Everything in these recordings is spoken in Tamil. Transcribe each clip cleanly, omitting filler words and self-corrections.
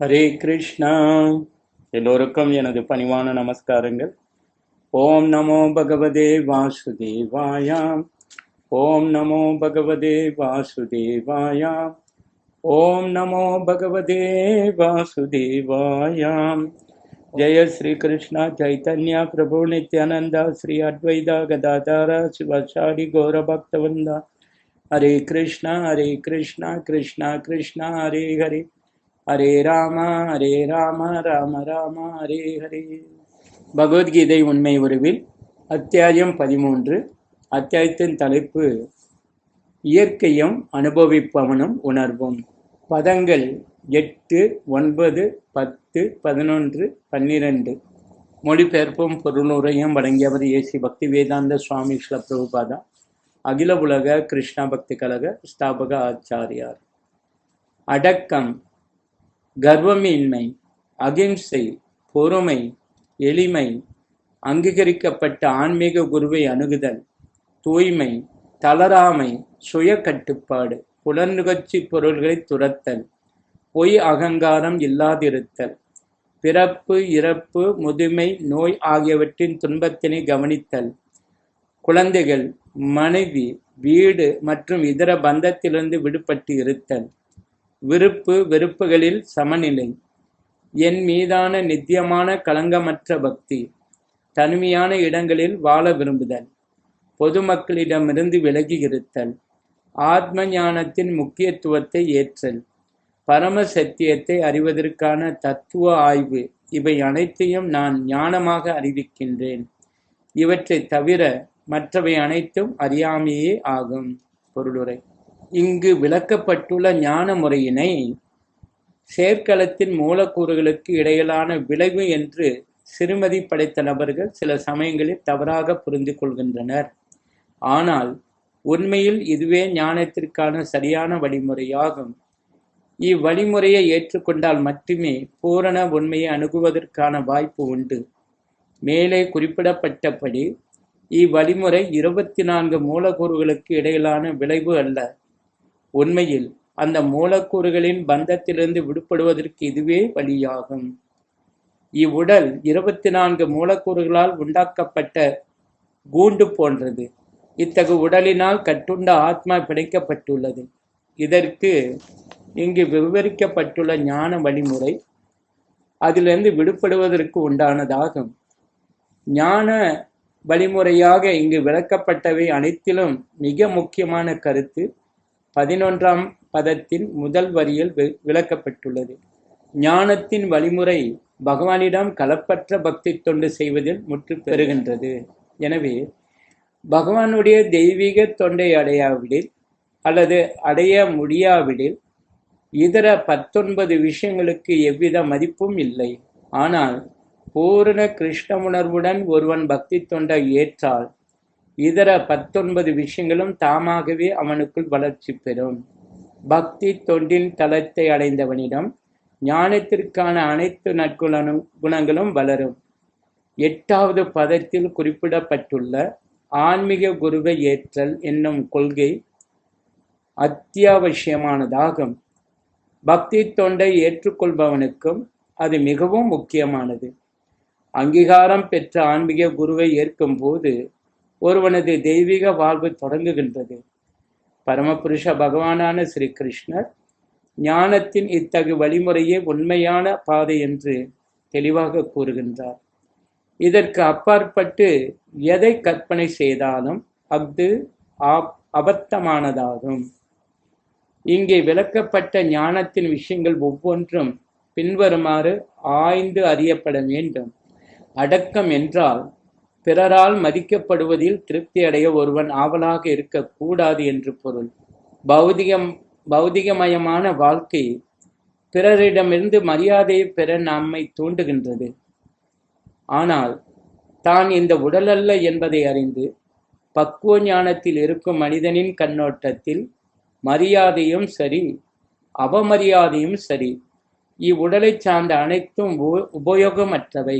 ஹரே கிருஷ்ணா. எல்லோருக்கும் எனது பணிவான நமஸ்காரங்கள். ஓம் நமோ பகவதே வாசுதேவாயாம். ஓம் நமோ பகவதே வாசுதேவாயாம். ஓம் நமோ பகவதே வாசுதேவாயாம். ஜெய ஸ்ரீ கிருஷ்ணா சைத்தன்யா பிரபு நித்யானந்தா ஸ்ரீ அத்வைதா கதாதாரா சிவசாரி கௌர பக்தவந்தா. ஹரே கிருஷ்ணா கிருஷ்ணா கிருஷ்ணா ஹரே ஹரே, ஹரே ராமா ராம ராம ஹரே ஹரே. பகவத்கீதை உண்மை உருவில் அத்தியாயம் 13. அத்தியாயத்தின் தலைப்பு இயற்கையும் அனுபவிப்பவனும் உணர்வும். பதங்கள் 8, 9, 10, 11, 12. மொழிபெயர்ப்பும் பொருளுரையும் வழங்கியவர் ஏசி பக்தி வேதாந்த சுவாமி ஸ்ரீல பிரபுபாதா, அகில உலக கிருஷ்ணா பக்தி கழக ஸ்தாபக ஆச்சாரியார். அடக்கம், கர்வமின்மை, அகிம்சை, பொறுமை, எளிமை, அங்கீகரிக்கப்பட்ட ஆன்மீக குருவை அணுகுதல், தூய்மை, தளராமை, சுய கட்டுப்பாடு, புலனுகர்ச்சி பொருள்களை துரத்தல், பொய் அகங்காரம் இல்லாதிருத்தல், பிறப்பு இறப்பு முதுமை நோய் ஆகியவற்றின் துன்பத்தினை கவனித்தல், குழந்தைகள், மனைவி, வீடு மற்றும் இதர பந்தத்திலிருந்து விடுபட்டு இருத்தல், விருப்பு வெறுப்புகளில் சமநிலை, என் மீதான நித்தியமான களங்கமற்ற பக்தி, தனிமையான இடங்களில் வாழ விரும்புதல், பொதுமக்களிடமிருந்து விலகி இருத்தல், ஆத்ம ஞானத்தின் முக்கியத்துவத்தை ஏற்றல், பரம சத்தியத்தை அறிவதற்கான தத்துவ ஆய்வு, இவை அனைத்தையும் நான் ஞானமாக அறிவிக்கின்றேன். இவற்றை தவிர மற்றவை அனைத்தும் அறியாமையே ஆகும். பொருளுரை. இங்கு விளக்கப்பட்டுள்ள ஞான முறையினை செயற்களத்தின் மூலக்கூறுகளுக்கு இடையிலான விளைவு என்று சிறுமதி படைத்த நபர்கள் சில சமயங்களில் தவறாக புரிந்து கொள்கின்றனர். ஆனால் உண்மையில் இதுவே ஞானத்திற்கான சரியான வழிமுறையாகும். இவ்வழிமுறையை ஏற்றுக்கொண்டால் மட்டுமே பூரண உண்மையை அணுகுவதற்கான வாய்ப்பு உண்டு. மேலே குறிப்பிடப்பட்டபடி இவ்வழிமுறை 24 மூலக்கூறுகளுக்கு இடையிலான விளைவு அல்ல. உண்மையில் அந்த மூலக்கூறுகளின் பந்தத்திலிருந்து விடுபடுவதற்கு இதுவே வழியாகும். இவ்வுடல் 24 மூலக்கூறுகளால் உண்டாக்கப்பட்ட கூண்டு போன்றது. இத்தகு உடலினால் கட்டுண்ட ஆத்மா பிணைக்கப்பட்டுள்ளது. இதற்கு இங்கு விவரிக்கப்பட்டுள்ள ஞான வழிமுறை அதிலிருந்து விடுபடுவதற்கு உண்டானதாகும். ஞான வழிமுறையாக இங்கு விளக்கப்பட்டவை அனைத்திலும் மிக முக்கியமான கருத்து 11ஆம் பதத்தின் முதல் வரியில் விளக்கப்பட்டுள்ளது. ஞானத்தின் வழிமுறை பகவானிடம் களப்பற்ற பக்தி தொண்டு செய்வதில் முற்று பெறுகின்றது. எனவே பகவானுடைய தெய்வீக தொண்டை அடையாவிடில் அல்லது அடைய முடியாவிடில் இதர 19 விஷயங்களுக்கு எவ்வித மதிப்பும் இல்லை. ஆனால் பூரண கிருஷ்ண உணர்வுடன் ஒருவன் பக்தி தொண்டை ஏற்றால் இதர 19 விஷயங்களும் தாமாகவே அவனுக்குள் வளர்ச்சி பெறும். பக்தி தொண்டின் தளத்தை அடைந்தவனிடம் ஞானத்திற்கான அனைத்து நற்குணங்களும் வளரும். 8வது பதத்தில் குறிப்பிடப்பட்டுள்ள ஆன்மீக குருவை ஏற்றல் என்னும் கொள்கை அத்தியாவசியமானதாகும். பக்தி தொண்டை ஏற்றுக்கொள்பவனுக்கும் அது மிகவும் முக்கியமானது. அங்கீகாரம் பெற்ற ஆன்மீக குருவை ஏற்கும் போது ஒருவனது தெய்வீக வாழ்வு தொடங்குகின்றது. பரமபுருஷ பகவானான ஸ்ரீ கிருஷ்ணர் ஞானத்தின் இத்தகு வழிமுறையே உண்மையான பாதை என்று தெளிவாக கூறுகின்றார். இதற்கு அப்பாற்பட்டு எதை கற்பனை செய்தாலும் அது அபத்தமானதாகும். இங்கே விளக்கப்பட்ட ஞானத்தின் விஷயங்கள் ஒவ்வொன்றும் பின்வருமாறு ஆய்ந்து அறியப்பட வேண்டும். அடக்கம் என்றால் பிறரால் மதிக்கப்படுவதில் திருப்தி அடைய ஒருவன் ஆவலாக இருக்கக்கூடாது என்று பொருள். பௌதிகமயமான வாழ்க்கை பிறரிடமிருந்து மரியாதையை பெற நம்மை தூண்டுகின்றது. ஆனால் தான் இந்த உடலல்ல என்பதை அறிந்து பக்குவ ஞானத்தில் இருக்கும் மனிதனின் கண்ணோட்டத்தில் மரியாதையும் சரி அவமரியாதையும் சரி இவ்வுடலை சார்ந்த அனைத்தும் உபயோகமற்றவை.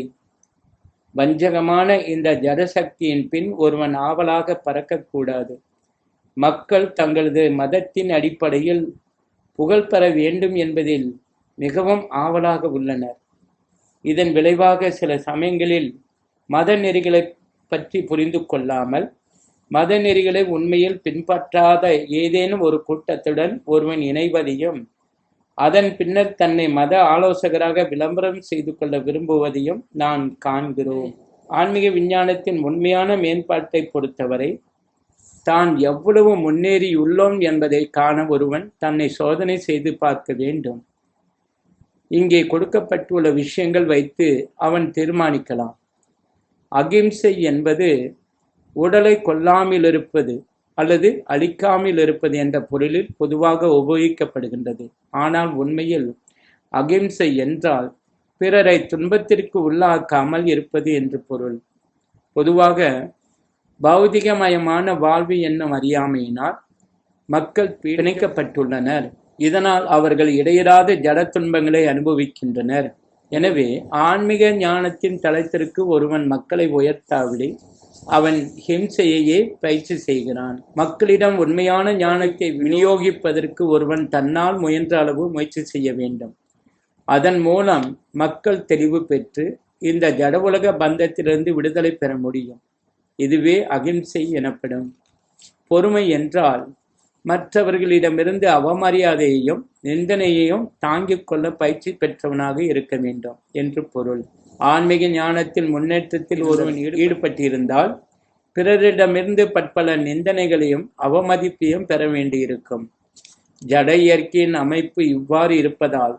வஞ்சகமான இந்த ஜடசக்தியின் பின் ஒருவன் ஆவலாக பறக்கக்கூடாது. மக்கள் தங்களது மதத்தின் அடிப்படையில் புகழ் பெற வேண்டும் என்பதில் மிகவும் ஆவலாக உள்ளனர். இதன் விளைவாக சில சமயங்களில் மத நெறிகளை பற்றி புரிந்து கொள்ளாமல் மத நெறிகளை உண்மையில் பின்பற்றாத ஏதேனும் ஒரு கூட்டத்துடன் ஒருவன் இணைவதையும் அதன் பின்னர் தன்னை மத ஆலோசகராக விளம்பரம் செய்து கொள்ள விரும்புவதையும் நான் காண்கிறோம். ஆன்மீக விஞ்ஞானத்தின் உண்மையான மேம்பாட்டை பொறுத்தவரை தான் எவ்வளவு முன்னேறியுள்ளோம் என்பதை காண ஒருவன் தன்னை சோதனை செய்து பார்க்க வேண்டும். இங்கே கொடுக்கப்பட்டுள்ள விஷயங்கள் வைத்து அவன் தீர்மானிக்கலாம். அகிம்சை என்பது உடலை கொல்லாமல் இருப்பது அல்லது அழிக்காமல் இருப்பது என்ற பொருளில் பொதுவாக உபயோகிக்கப்படுகின்றது. ஆனால் உண்மையில் அகிம்சை என்றால் பிறரை துன்பத்திற்கு உள்ளாக்காமல் இருப்பது என்று பொருள். பொதுவாக பௌதிகமயமான வாழ்வு என்னும் அறியாமையினால் மக்கள் பிணைக்கப்பட்டுள்ளனர். இதனால் அவர்கள் இடையறாத ஜட துன்பங்களை அனுபவிக்கின்றனர். எனவே ஆன்மீக ஞானத்தின் தளத்திற்கு ஒருவன் மக்களை உயர்த்தாவிடி அவன் ஹிம்சையையே பயிற்சி செய்கிறான். மக்களிடம் உண்மையான ஞானத்தை விநியோகிப்பதற்கு ஒருவன் தன்னால் முயன்ற அளவு முயற்சி செய்ய வேண்டும். அதன் மூலம் மக்கள் தெளிவு பெற்று இந்த ஜட உலக பந்தத்திலிருந்து விடுதலை பெற முடியும். இதுவே அகிம்சை எனப்படும். பொறுமை என்றால் மற்றவர்களிடமிருந்து அவமரியாதையையும் நிந்தனையையும் தாங்கிக் கொள்ள பயிற்சி பெற்றவனாக இருக்க வேண்டும் என்று பொருள். ஆன்மீக ஞானத்தில் முன்னேற்றத்தில் ஒருவன் ஈடுபட்டிருந்தால் பிறரிடமிருந்து பற்பல நிந்தனைகளையும் அவமதிப்பையும் பெற வேண்டியிருக்கும். ஜட இயற்கையின் அமைப்பு இவ்வாறு இருப்பதால்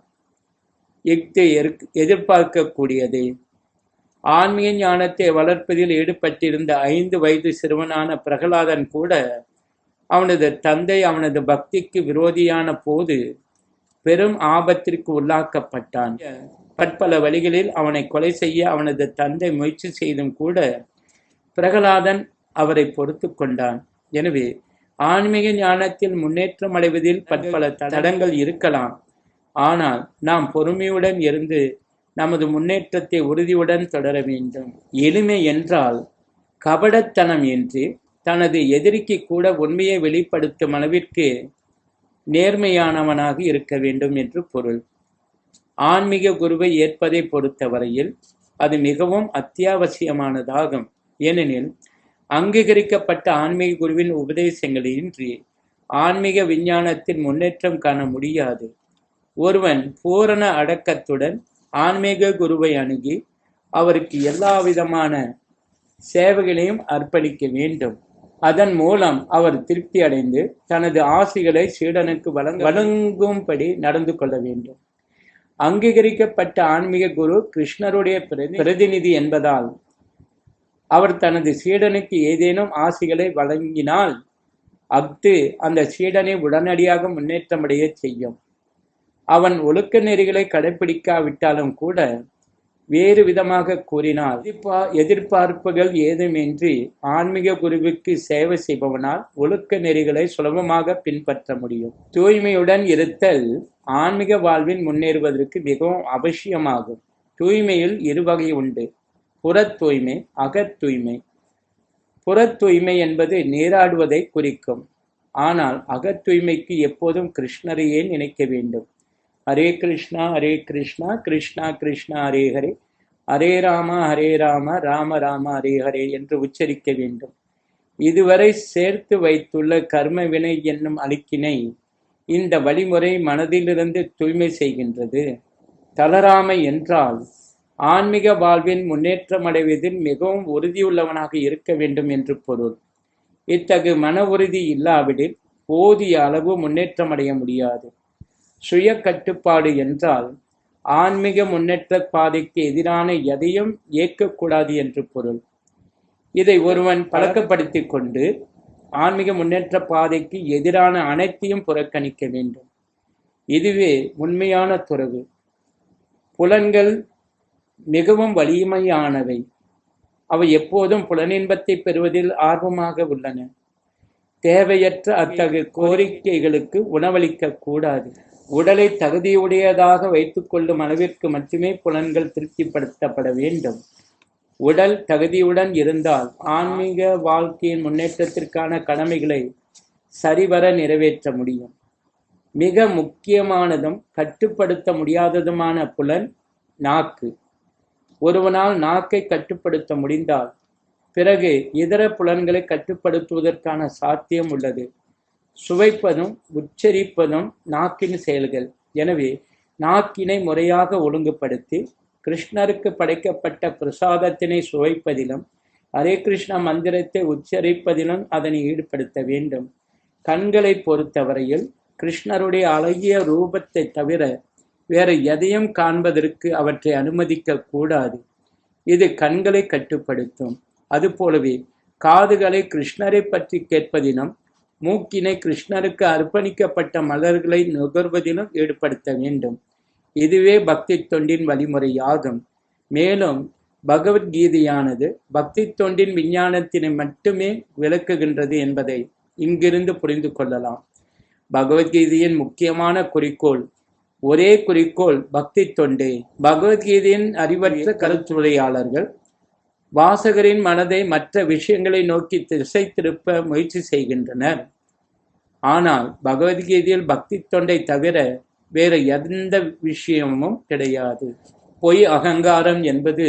இஃது எதிர்பார்க்கக்கூடியது. ஆன்மீக ஞானத்தை வளர்ப்பதில் ஈடுபட்டிருந்த 5 வயது சிறுவனான பிரகலாதன் கூட அவனது தந்தை அவனது பக்திக்கு விரோதியான போது பெரும் ஆபத்திற்கு உள்ளாக்கப்பட்டான். பற்பல வழிகளில் அவனை கொலை செய்ய அவனது தந்தை முயற்சி செய்தும் கூட பிரகலாதன் அவரை பொறுத்து கொண்டான். எனவே ஆன்மீக ஞானத்தில் முன்னேற்றம் அடைவதில் பற்பல தடங்கள் இருக்கலாம். ஆனால் நாம் பொறுமையுடன் இருந்து நமது முன்னேற்றத்தை உறுதியுடன் தொடர வேண்டும். எளிமை என்றால் கபடத்தனம் என்று தனது எதிரிக்கு கூட உண்மையை வெளிப்படுத்தும் அளவிற்கு நேர்மையானவனாக இருக்க வேண்டும் என்று பொருள். ஆன்மீக குருவை ஏற்பதை பொறுத்தவரையில் அது மிகவும் அத்தியாவசியமானதாகும். ஏனெனில் அங்கீகரிக்கப்பட்ட ஆன்மீக குருவின் உபதேசங்களின்றி ஆன்மீக விஞ்ஞானத்தில் முன்னேற்றம் காண முடியாது. ஒருவன் பூரண அடக்கத்துடன் ஆன்மீக குருவை அணுகி அவருக்கு எல்லா விதமான சேவைகளையும் அர்ப்பணிக்க வேண்டும். அதன் மூலம் அவர் திருப்தி அடைந்து தனது ஆசிகளை சீடனுக்கு வழங்கும்படி நடந்து கொள்ள வேண்டும். அங்கீகரிக்கப்பட்ட ஆன்மீக குரு கிருஷ்ணருடைய பிரதிநிதி என்பதால் அவர் தனது சீடனுக்கு ஏதேனும் ஆசிகளை வழங்கினால் அஃது அந்த சீடனை உடனடியாக முன்னேற்றமடைய செய்யும். அவன் ஒழுக்க நெறிகளை கடைபிடிக்காவிட்டாலும் கூட வேறு விதமாக கூறினால் எதிர்பார்ப்புகள் ஏதுமின்றி ஆன்மீக குருவுக்கு சேவை செய்பவனால் ஒழுக்க நெறிகளை சுலபமாக பின்பற்ற முடியும். தூய்மையுடன் இருத்தல் ஆன்மீக வாழ்வில் முன்னேறுவதற்கு மிகவும் அவசியமாகும். தூய்மையில் 2 வகை உண்டு: புறத் தூய்மை, அகத் தூய்மை. புறத் தூய்மை என்பது நீராடுவதை குறிக்கும். ஆனால் அகத் தூய்மைக்கு எப்போதும் கிருஷ்ணரையே நினைக்க வேண்டும். ஹரே கிருஷ்ணா கிருஷ்ணா கிருஷ்ணா ஹரே ஹரே, ஹரே ராம ராம ராம ஹரே ஹரே என்று உச்சரிக்க வேண்டும். இதுவரை சேர்த்து வைத்துள்ள கர்ம வினை என்னும் அழுக்கினை இந்த வழிமுறை மனதிலிருந்து தூய்மை செய்கின்றது. தளராமை என்றால் ஆன்மீக வாழ்வின் முன்னேற்றம் அடைவதில் மிகவும் உறுதியுள்ளவனாக இருக்க வேண்டும் என்று பொருள். இத்தகு மன உறுதி இல்லாவிடில் போதிய அளவு முன்னேற்றம் அடைய முடியாது. சுய கட்டுப்பாடு என்றால் ஆன்மீக முன்னேற்ற பாதைக்கு எதிரான எதையும் ஏற்கக்கூடாது என்று பொருள். இதை ஒருவன் பழக்கப்படுத்தி கொண்டு ஆன்மீக முன்னேற்ற பாதைக்கு எதிரான அனைத்தையும் புறக்கணிக்க வேண்டும். இதுவே உண்மையான துறவு. புலன்கள் மிகவும் வலிமையானவை. அவை எப்போதும் புலனின்பத்தை பெறுவதில் ஆர்வமாக உள்ளன. தேவையற்ற அத்தகைய கோரிக்கைகளுக்கு உணவளிக்க கூடாது. உடலை தகுதியுடையதாக வைத்துக் கொள்ளும் அளவிற்கு மட்டுமே புலன்கள் திருப்திப்படுத்தப்பட வேண்டும். உடல் தகுதியுடன் இருந்தால் ஆன்மீக வாழ்க்கையின் முன்னேற்றத்திற்கான கடமைகளை சரிவர நிறைவேற்ற முடியும். மிக முக்கியமானதும் கட்டுப்படுத்த முடியாததுமான புலன் நாக்கு. ஒருவனால் நாக்கை கட்டுப்படுத்த முடிந்தால் பிறகு இதர புலன்களை கட்டுப்படுத்துவதற்கான சாத்தியம் உள்ளது. சுவைப்பதும் உச்சரிப்பதும் நாக்கின் செயல்கள். எனவே நாக்கினை முறையாக ஒழுங்குபடுத்தி கிருஷ்ணருக்கு படைக்கப்பட்ட பிரசாதத்தினை சுவைப்பதிலும் ஹரே கிருஷ்ண மந்திரத்தை உச்சரிப்பதிலும் அதனை ஈடுபடுத்த வேண்டும். கண்களை பொறுத்தவரையில் கிருஷ்ணருடைய அழகிய ரூபத்தை தவிர வேறு எதையும் காண்பதற்கு அவற்றை அனுமதிக்க கூடாது. இது கண்களை கட்டுப்படுத்தும். அதுபோலவே காதுகளை கிருஷ்ணரை பற்றி கேட்பதிலும் மூக்கினை கிருஷ்ணருக்கு அர்ப்பணிக்கப்பட்ட மலர்களை நுகர்வதிலும் ஈடுபடுத்த வேண்டும். இதுவே பக்தி தொண்டின் வழிமுறையாகும். மேலும் பகவத்கீதையானது பக்தி தொண்டின் விஞ்ஞானத்தினை மட்டுமே விளக்குகின்றது என்பதை இங்கிருந்து புரிந்து கொள்ளலாம். பகவத்கீதையின் முக்கியமான குறிக்கோள், ஒரே குறிக்கோள், பக்தி தொண்டே. பகவத்கீதையின் அறிவற்ற கருத்துரையாளர்கள் வாசகரின் மனதை மற்ற விஷயங்களை நோக்கி திசை திருப்ப முயற்சி செய்கின்றனர். ஆனால் பகவத்கீதையில் பக்தி தொண்டை தவிர வேறு எந்த விஷயமும் கிடையாது. பொய் அகங்காரம் என்பது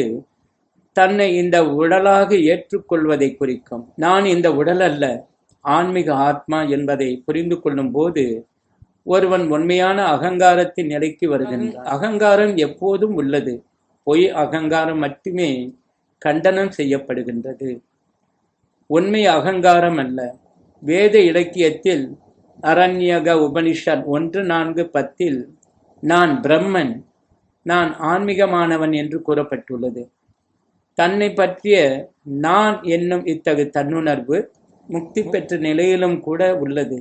தன்னை இந்த உடலாக ஏற்றுக்கொள்வதை குறிக்கும். நான் இந்த உடல் அல்ல, ஆன்மீக ஆத்மா என்பதை புரிந்து கொள்ளும் போது ஒருவன் உண்மையான அகங்காரத்தின் நிலைக்கு வருகின்றான். அகங்காரம் எப்போதும் உள்ளது. பொய் அகங்காரம் மட்டுமே கண்டனம் செய்யப்படுகின்றது. உண்மை அகங்காரம் அல்ல. வேத இலக்கியத்தில் அரண்யக உபனிஷத் 1:4-10 நான் பிரம்மன், நான் ஆன்மீகமானவன் என்று கூறப்பட்டுள்ளது. தன்னை பற்றிய நான் என்னும் இத்தகு தன்னுணர்வு முக்தி பெற்ற நிலையிலும் கூட உள்ளது.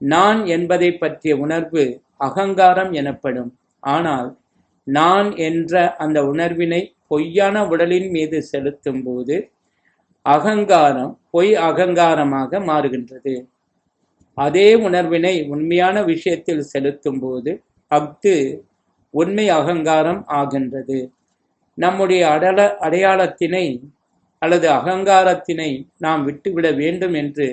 நான் என்பதை பற்றிய உணர்வு அகங்காரம் எனப்படும். ஆனால் நான் என்ற அந்த உணர்வினை பொய்யான உடலின் மீது செலுத்தும் போது அகங்காரம் பொய் அகங்காரமாக மாறுகின்றது. அதே உணர்வினை உண்மையான விஷயத்தில் செலுத்தும் போது அஃது உண்மை அகங்காரம் ஆகின்றது. நம்முடைய அடையாளத்தினை அல்லது அகங்காரத்தினை நாம் விட்டுவிட வேண்டும் என்று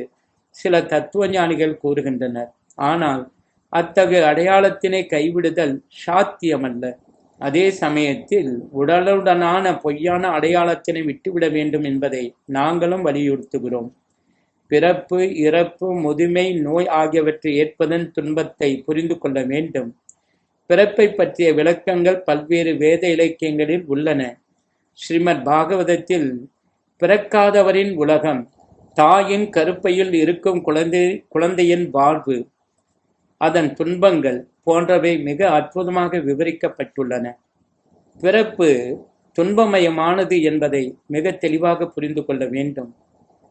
சில தத்துவ ஞானிகள் கூறுகின்றனர். ஆனால் அத்தகைய அடையாளத்தினை கைவிடுதல் சாத்தியமல்ல. அதே சமயத்தில் உடலுடனான பொய்யான அடையாளத்தினை விட்டுவிட வேண்டும் என்பதை நாங்களும் வலியுறுத்துகிறோம். பிறப்பு, இறப்பு, முதுமை, நோய் ஆகியவற்றை ஏற்பதன் துன்பத்தை புரிந்து கொள்ள வேண்டும். பிறப்பை பற்றிய விளக்கங்கள் பல்வேறு வேத இலக்கியங்களில் உள்ளன. ஸ்ரீமத் பாகவதத்தில் பிறக்காதவரின் உலகம், தாயின் கருப்பையில் இருக்கும் குழந்தையின் வாழ்வு, அதன் துன்பங்கள் போன்றவை மிக அற்புதமாக விவரிக்கப்பட்டுள்ளன. பிறப்பு துன்பமயமானது என்பதை மிக தெளிவாக புரிந்து கொள்ள வேண்டும்.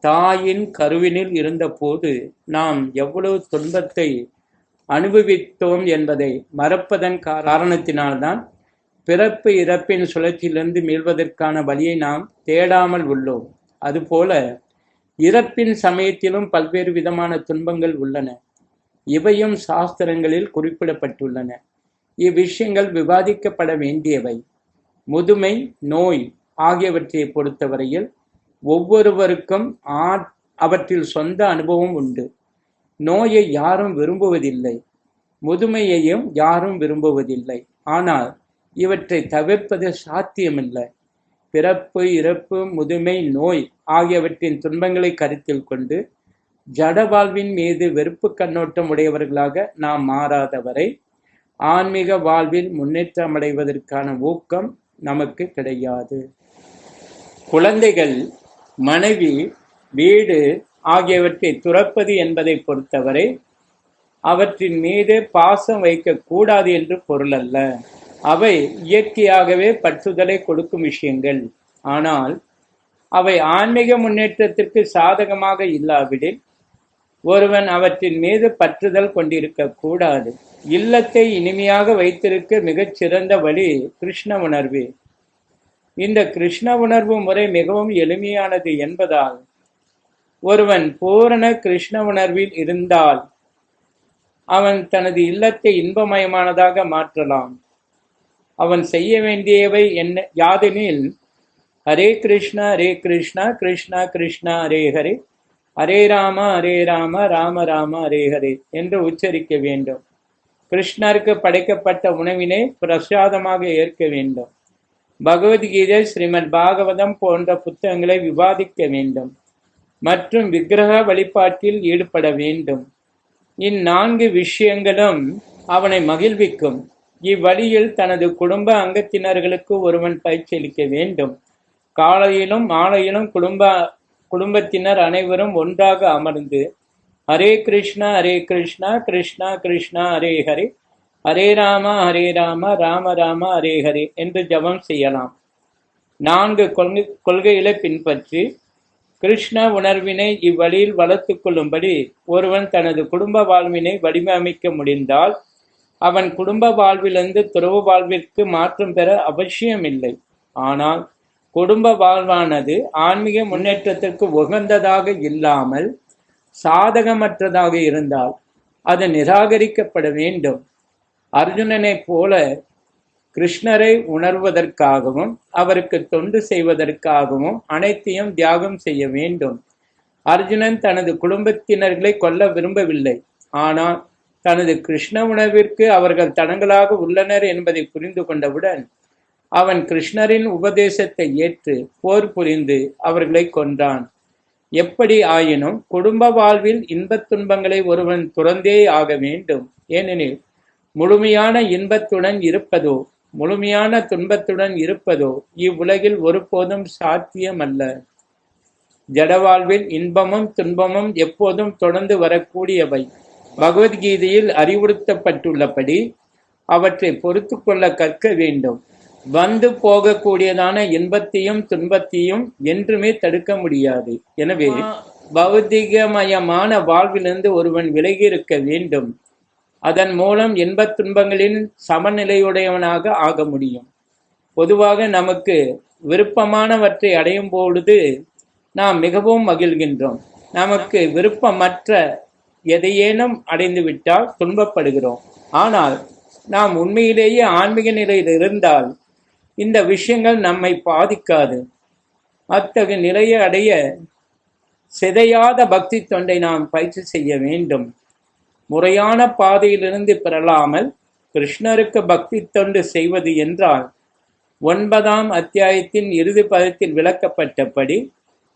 தாயின் கருவினில் இருந்தபோது நாம் எவ்வளவு துன்பத்தை அனுபவித்தோம் என்பதை மறப்பதன் காரணத்தினால்தான் பிறப்பு இறப்பின் சுழற்சியிலிருந்து மீள்வதற்கான வழியை நாம் தேடாமல் உள்ளோம். அதுபோல இறப்பின் சமயத்திலும் பல்வேறு விதமான துன்பங்கள் உள்ளன. இவையும் சாஸ்திரங்களில் குறிப்பிடப்பட்டுள்ளன. இவ்விஷயங்கள் விவாதிக்கப்பட வேண்டியவை. முதுமை, நோய் ஆகியவற்றை பொறுத்தவரையில் ஒவ்வொருவருக்கும் அவற்றில் சொந்த அனுபவம் உண்டு. நோயை யாரும் விரும்புவதில்லை, முதுமையையும் யாரும் விரும்புவதில்லை. ஆனால் இவற்றை தவிர்ப்பது சாத்தியமில்லை. பிறப்பு, இறப்பு, முதுமை, நோய் ஆகியவற்றின் துன்பங்களை கருத்தில் கொண்டு ஜட வாழ்வின் மீது வெறுப்பு கண்ணோட்டம் உடையவர்களாக நாம் மாறாதவரை ஆன்மீக வாழ்வில் முன்னேற்றம் அடைவதற்கான ஊக்கம் நமக்கு கிடையாது. குழந்தைகள், மனைவி, வீடு ஆகியவற்றை துறப்பது என்பதை பொறுத்தவரை அவற்றின் மீது பாசம் வைக்கக்கூடாது என்று பொருள் அல்ல. அவை இயற்கையாகவே பற்றுதலை கொடுக்கும் விஷயங்கள். ஆனால் அவை ஆன்மீக முன்னேற்றத்திற்கு சாதகமாக இல்லாவிடில் ஒருவன் அவற்றின் மீது பற்றுதல் கொண்டிருக்க கூடாது. இல்லத்தை இனிமையாக வைத்திருக்க மிகச் சிறந்த வழி கிருஷ்ண உணர்வு. இந்த கிருஷ்ண உணர்வு முறை மிகவும் எளிமையானது என்பதால் ஒருவன் பூரண கிருஷ்ண உணர்வில் இருந்தால் அவன் தனது இல்லத்தை இன்பமயமானதாக மாற்றலாம். அவன் செய்ய வேண்டியவை என்ன யாதெனில், ஹரே கிருஷ்ணா ஹரே கிருஷ்ணா கிருஷ்ணா கிருஷ்ணா ஹரே ஹரே, ஹரே ராம ஹரே ராம ராம ராம ஹரே ஹரே என்று உச்சரிக்க வேண்டும். கிருஷ்ணருக்கு படைக்கப்பட்ட உணவினை பிரசாதமாக ஏற்க வேண்டும். பகவத்கீதை, ஸ்ரீமத் பாகவதம் போன்ற புத்தகங்களை விவாதிக்க வேண்டும் மற்றும் விக்கிரக வழிபாட்டில் ஈடுபட வேண்டும். இந்நான்கு விஷயங்களும் அவனை மகிழ்விக்கும். இவ்வழியில் தனது குடும்ப அங்கத்தினர்களுக்கு ஒருவன் பயிற்சியளிக்க வேண்டும். காலையிலும் மாலையிலும் குடும்பத்தினர் அனைவரும் ஒன்றாக அமர்ந்து ஹரே கிருஷ்ணா கிருஷ்ணா கிருஷ்ணா ஹரே ஹரே, ஹரே ராம ராம ராம ஹரே ஹரே என்று ஜபம் செய்யலாம். 4 கொள்கைகளை பின்பற்றி கிருஷ்ண உணர்வினை இவ்வழியில் வளர்த்து கொள்ளும்படி ஒருவன் தனது குடும்ப வாழ்வினை வடிவமைக்க முடிந்தால் அவன் குடும்ப வாழ்விலிருந்து துறவு வாழ்விற்கு மாற்றம் பெற அவசியமில்லை. ஆனால் குடும்ப வாழ்வானது ஆன்மீக முன்னேற்றத்திற்கு உகந்ததாக இல்லாமல் சாதகமற்றதாக இருந்தால் அது நிராகரிக்கப்பட வேண்டும். அர்ஜுனனைப் போல கிருஷ்ணரை உணர்வதற்காகவும் அவருக்கு தொண்டு செய்வதற்காகவும் அனைத்தையும் தியாகம் செய்ய வேண்டும். அர்ஜுனன் தனது குடும்பத்தினர்களை கொல்ல விரும்பவில்லை. ஆனால் தனது கிருஷ்ண உணர்விற்கு அவர்கள் தடங்களாக உள்ளனர் என்பதை புரிந்து கொண்டவுடன் அவன் கிருஷ்ணரின் உபதேசத்தை ஏற்று போர் புரிந்து அவர்களை கொன்றான். எப்படி ஆயினும் குடும்ப வாழ்வில் இன்பத் துன்பங்களை ஒருவன் துறந்தே ஆக வேண்டும். ஏனெனில் முழுமையான இன்பத்துடன் இருப்பதோ முழுமையான துன்பத்துடன் இருப்பதோ இவ்வுலகில் ஒருபோதும் சாத்தியமல்ல. ஜடவாழ்வில் இன்பமும் துன்பமும் எப்போதும் தொடர்ந்து வரக்கூடியவை. பகவத்கீதையில் அறிவுறுத்தப்பட்டுள்ளபடி அவற்றை பொறுத்து கொள்ள கற்க வேண்டும். வந்து போகக்கூடியதான இன்பத்தையும் துன்பத்தையும் என்றுமே தடுக்க முடியாது. எனவே பௌதிகமயமான வாழ்விலிருந்து ஒருவன் விலகி இருக்க வேண்டும். அதன் மூலம் இன்பத் துன்பங்களின் சமநிலையுடையவனாக ஆக முடியும். பொதுவாக நமக்கு விருப்பமானவற்றை அடையும் பொழுது நாம் மிகவும் மகிழ்கின்றோம். நமக்கு விருப்பமற்ற எதையேனும் அடைந்துவிட்டால் துன்பப்படுகிறோம். ஆனால் நாம் உண்மையிலேயே ஆன்மீக நிலையில் இருந்தால் இந்த விஷயங்கள் நம்மை பாதிக்காது. அத்தகைய நிலையை அடைய சிதையாத பக்தி தொண்டை நாம் பயிற்சி செய்ய வேண்டும். முறையான பாதையிலிருந்து பெறலாமல் கிருஷ்ணருக்கு பக்தி தொண்டு செய்வது என்றால் 9ஆம் அத்தியாயத்தின் இறுதி பதத்தில் விளக்கப்பட்டபடி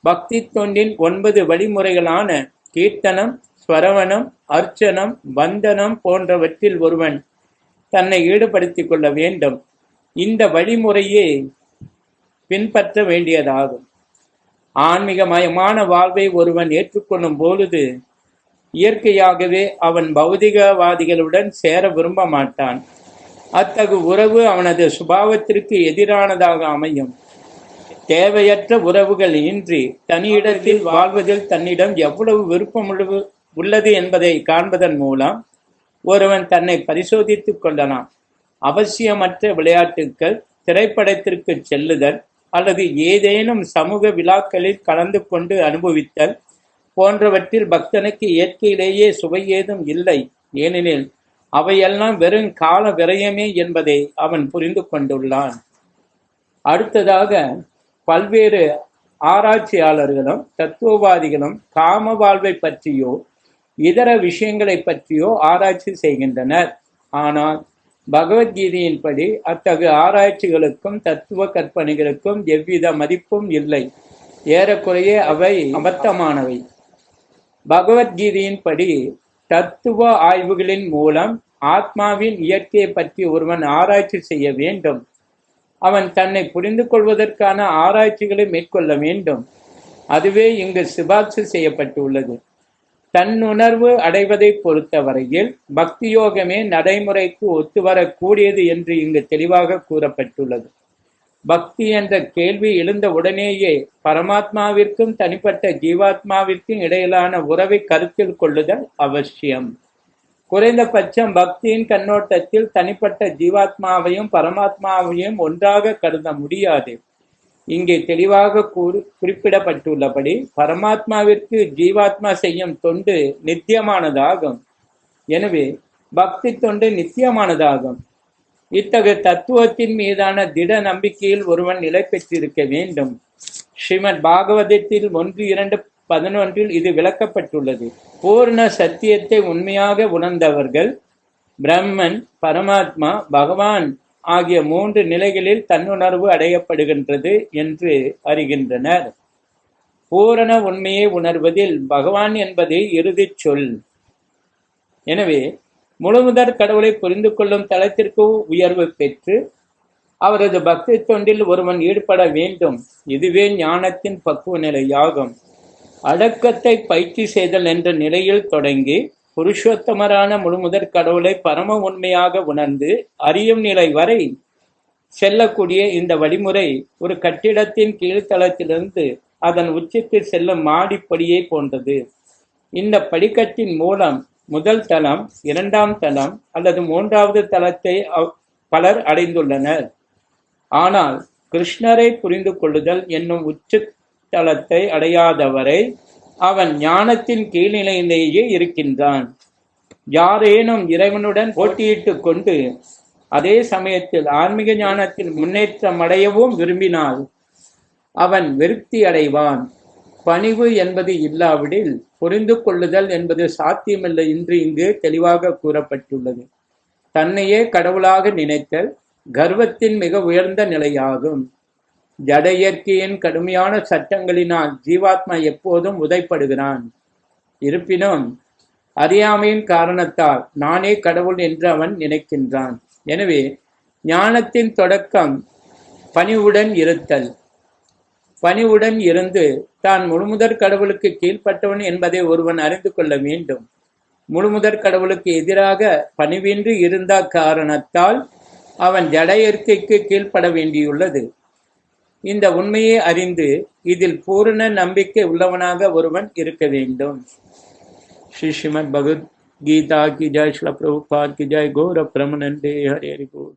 பக்தி தொண்டின் 9 வழிமுறைகளான கீர்த்தனம், ஸ்வரவணம், அர்ச்சனம், வந்தனம் போன்றவற்றில் ஒருவன் தன்னை ஈடுபடுத்திக் கொள்ள வேண்டும். இந்த வழிமுறையே பின்பற்ற வேண்டியதாகும். ஆன்மீகமயமான வாழ்வை ஒருவன் ஏற்றுக்கொள்ளும் பொழுது இயற்கையாகவே அவன் பௌதிகவாதிகளுடன் சேர விரும்ப மாட்டான். அத்தகு உறவு அவனது சுபாவத்திற்கு எதிரானதாக அமையும். தேவையற்ற உறவுகள் இன்றி தனியிடத்தில் வாழ்வதில் தன்னிடம் எவ்வளவு விருப்பம் உள்ளது என்பதை காண்பதன் மூலம் ஒருவன் தன்னை பரிசோதித்துக் கொள்ளலாம். அவசியமற்ற விளையாட்டுக்கள், திரைப்படத்திற்கு செல்லுதல் அல்லது ஏதேனும் சமூக விழாக்களில் கலந்து கொண்டு அனுபவித்தல் போன்றவற்றில் பக்தனுக்கு இயற்கையிலேயே சுவை ஏதும் இல்லை. ஏனெனில் அவையெல்லாம் வெறும் கால விரயமே என்பதை அவன் புரிந்து கொண்டுள்ளான். அடுத்ததாக பல்வேறு ஆராய்ச்சியாளர்களும் தத்துவவாதிகளும் காம வாழ்வை பற்றியோ இதர விஷயங்களை பற்றியோ ஆராய்ச்சி செய்கின்றனர். ஆனால் பகவத்கீதையின்படி அத்தகைய ஆராய்ச்சிகளுக்கும் தத்துவ கற்பனைகளுக்கும் எவ்வித மதிப்பும் இல்லை. ஏறக்குறைய அவை அபத்தமானவை. பகவத்கீதையின்படி தத்துவ ஆய்வுகளின் மூலம் ஆத்மாவின் இயற்கையை பற்றி ஒருவன் ஆராய்ச்சி செய்ய வேண்டும். அவன் தன்னை புரிந்து கொள்வதற்கான ஆராய்ச்சிகளை மேற்கொள்ள வேண்டும். அதுவே இங்கு சிபார்சு செய்யப்பட்டுள்ளது. தன்னுணர்வு அடைவதை பொறுத்த வரையில் பக்தி யோகமே நடைமுறைக்கு ஒத்துவரக்கூடியது என்று இங்கு தெளிவாக கூறப்பட்டுள்ளது. பக்தி என்ற கேள்வி எழுந்த உடனேயே பரமாத்மாவிற்கும் தனிப்பட்ட ஜீவாத்மாவிற்கும் இடையிலான உறவை கருத்தில் கொள்ளுதல் அவசியம். குறைந்தபட்சம் பக்தியின் கண்ணோட்டத்தில் தனிப்பட்ட ஜீவாத்மாவையும் பரமாத்மாவையும் ஒன்றாக கருத முடியாது. இங்கே தெளிவாக குறிப்பிடப்பட்டுள்ளபடி பரமாத்மாவிற்கு ஜீவாத்மா செய்யும் தொண்டு நித்தியமானதாகும். எனவே பக்தி தொண்டு நித்தியமானதாகும். இத்தகைய தத்துவத்தின் மீதான திட நம்பிக்கையில் ஒருவன் நிலை பெற்றிருக்க வேண்டும். ஸ்ரீமத் பாகவதத்தில் 1-2 11 இது விளக்கப்பட்டுள்ளது. பூர்ண சத்தியத்தை உண்மையாக உணர்ந்தவர்கள் பிரம்மன், பரமாத்மா, பகவான் ஆகிய 3 நிலைகளில் தன்னுணர்வு அடையப்படுகின்றது என்று அறிகின்றனர். பூரண உண்மையை உணர்வதில் பகவான் என்பது இறுதிச் சொல். எனவே முழுமுதற் கடவுளை புரிந்து கொள்ளும் தளத்திற்கு உயர்வு பெற்று அவரது பக்தி தொண்டில் ஒருவன் ஈடுபட வேண்டும். இதுவே ஞானத்தின் பக்குவ நிலையாகும். அடக்கத்தை பயிற்சி செய்தல் என்ற நிலையில் தொடங்கி புருஷோத்தமரான முழுமுதற் கடவுளை பரம உண்மையாக உணர்ந்து அறியும் நிலை வரை செல்லக்கூடிய இந்த வழிமுறை ஒரு கட்டிடத்தின் கீழ்த்தளத்திலிருந்து அதன் உச்சிக்கு செல்லும் மாடிப்படியை போன்றது. இந்த படிக்கட்டின் மூலம் முதல் தளம், 2ஆம் தளம் அல்லது 3வது தளத்தை பலர் அடைந்துள்ளனர். ஆனால் கிருஷ்ணரை புரிந்து கொள்ளுதல் என்னும் உச்சத்தளத்தை அடையாதவரை அவன் ஞானத்தின் கீழ்நிலையிலேயே இருக்கின்றான். யாரேனும் இறைவனுடன் போட்டியிட்டுக் கொண்டு அதே சமயத்தில் ஆன்மீக ஞானத்தில் முன்னேற்றம் அடையவும் விரும்பினால் அவன் விருத்தி அடைவான். பணிவு என்பது இல்லாவிடில் புரிந்து கொள்ளுதல் என்பது சாத்தியமில்லை என்று இங்கு தெளிவாக கூறப்பட்டுள்ளது. தன்னையே கடவுளாக நினைத்தல் கர்வத்தின் மிக உயர்ந்த நிலையாகும். ஜட இயற்கையின் கடுமையான சட்டங்களினால் ஜீவாத்மா எப்போதும் உதைப்படுகிறான். இருப்பினும் அறியாமையின் காரணத்தால் நானே கடவுள் என்று அவன் நினைக்கின்றான். எனவே ஞானத்தின் தொடக்கம் பணிவுடன் இருத்தல். பணிவுடன் இருந்து தான் முழுமுதற் கடவுளுக்கு கீழ்ப்பட்டவன் என்பதை ஒருவன் அறிந்து கொள்ள வேண்டும். முழுமுதற் கடவுளுக்கு எதிராக பணிவின்றி இருந்த காரணத்தால் அவன் ஜட இயற்கைக்கு கீழ்ப்பட வேண்டியுள்ளது. இந்த உண்மையை அறிந்து இதில் பூரண நம்பிக்கை உள்ளவனாக ஒருவன் இருக்க வேண்டும். श्री श्रीमद् भगवद गीता की जय, श्रील प्रभुपाद की जय, गौर ब्रह्मानंदे हरे हरि बोल।